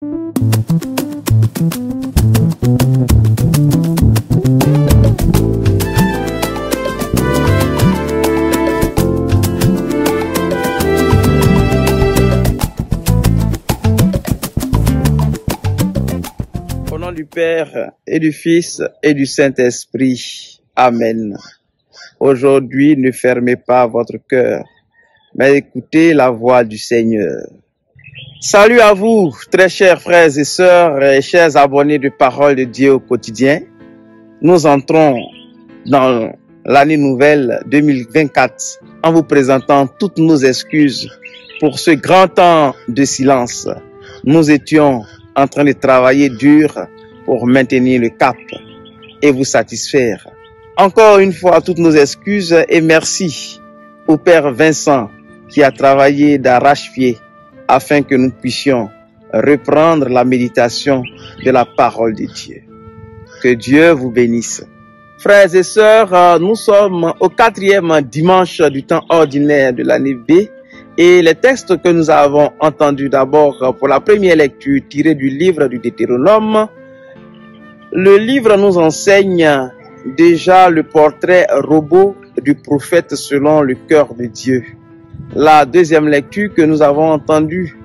Au nom du Père et du Fils et du Saint-Esprit. Amen. Aujourd'hui, ne fermez pas votre cœur, mais écoutez la voix du Seigneur. Salut à vous, très chers frères et sœurs et chers abonnés de Parole de Dieu au quotidien. Nous entrons dans l'année nouvelle 2024 en vous présentant toutes nos excuses pour ce grand temps de silence. Nous étions en train de travailler dur pour maintenir le cap et vous satisfaire. Encore une fois, toutes nos excuses et merci au Père Vincent qui a travaillé d'arrache-pied afin que nous puissions reprendre la méditation de la parole de Dieu. Que Dieu vous bénisse. Frères et sœurs, nous sommes au 4e dimanche du temps ordinaire de l'année B et les textes que nous avons entendus d'abord pour la première lecture tirés du livre du Deutéronome. Le livre nous enseigne déjà le portrait robot du prophète selon le cœur de Dieu. La deuxième lecture que nous avons entendue,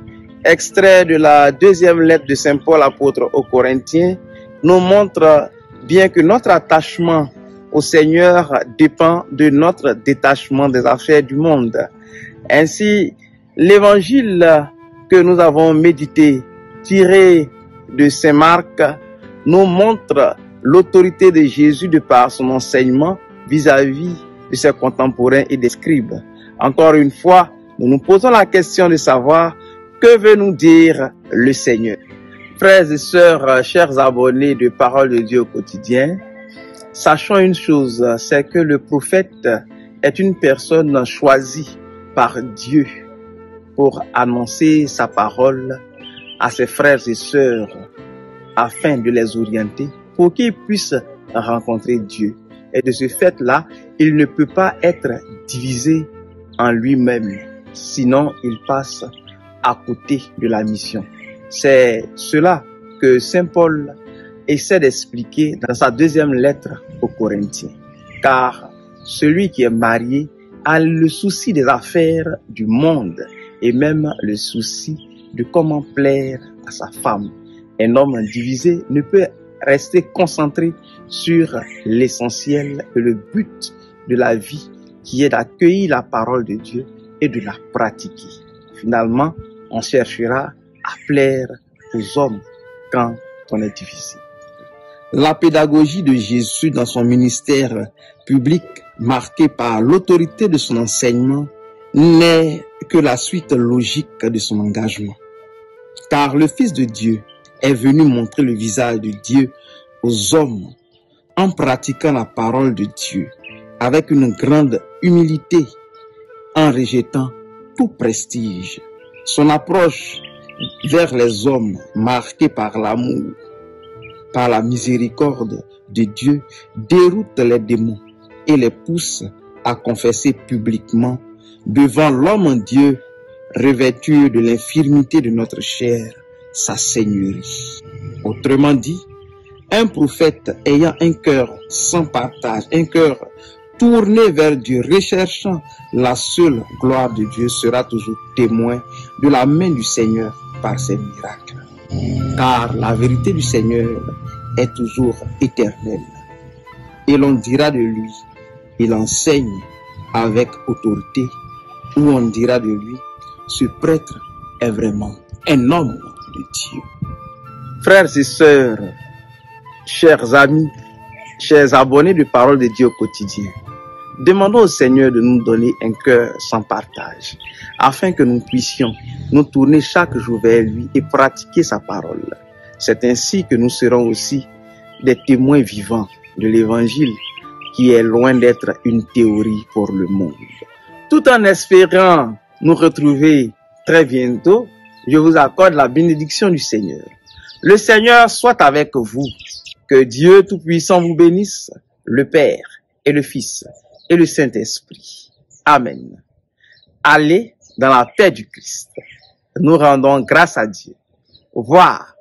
extrait de la deuxième lettre de Saint Paul apôtre aux Corinthiens, nous montre bien que notre attachement au Seigneur dépend de notre détachement des affaires du monde. Ainsi, l'évangile que nous avons médité, tiré de Saint Marc, nous montre l'autorité de Jésus de par son enseignement vis-à-vis de ses contemporains et des scribes. Encore une fois, nous nous posons la question de savoir que veut nous dire le Seigneur. Frères et sœurs, chers abonnés de Parole de Dieu au quotidien, sachons une chose, c'est que le prophète est une personne choisie par Dieu pour annoncer sa parole à ses frères et sœurs afin de les orienter pour qu'ils puissent rencontrer Dieu. Et de ce fait-là, il ne peut pas être divisé en lui-même, sinon il passe à côté de la mission. C'est cela que Saint Paul essaie d'expliquer dans sa deuxième lettre aux Corinthiens. Car celui qui est marié a le souci des affaires du monde et même le souci de comment plaire à sa femme. Un homme divisé ne peut rester concentré sur l'essentiel et le but de la vie qui est d'accueillir la parole de Dieu et de la pratiquer. Finalement, on cherchera à plaire aux hommes quand on est divisé. La pédagogie de Jésus dans son ministère public, marqué par l'autorité de son enseignement, n'est que la suite logique de son engagement. Car le Fils de Dieu est venu montrer le visage de Dieu aux hommes en pratiquant la parole de Dieu avec une grande humilité, en rejetant tout prestige. Son approche vers les hommes, marquée par l'amour, par la miséricorde de Dieu, déroute les démons et les pousse à confesser publiquement devant l'homme Dieu, revêtu de l'infirmité de notre chair, sa seigneurie. Autrement dit, un prophète ayant un cœur sans partage, un cœur tourné vers Dieu, recherchant la seule gloire de Dieu, sera toujours témoin de la main du Seigneur par ses miracles. Car la vérité du Seigneur est toujours éternelle. Et l'on dira de lui, il enseigne avec autorité, ou on dira de lui, ce prêtre est vraiment un homme de Dieu. Frères et sœurs, chers amis, chers abonnés de Parole de Dieu au quotidien, demandons au Seigneur de nous donner un cœur sans partage, afin que nous puissions nous tourner chaque jour vers lui et pratiquer sa parole. C'est ainsi que nous serons aussi des témoins vivants de l'Évangile qui est loin d'être une théorie pour le monde. Tout en espérant nous retrouver très bientôt, je vous accorde la bénédiction du Seigneur. Le Seigneur soit avec vous. Que Dieu Tout-Puissant vous bénisse, le Père et le Fils et le Saint-Esprit. Amen. Allez dans la paix du Christ. Nous rendons grâce à Dieu. voir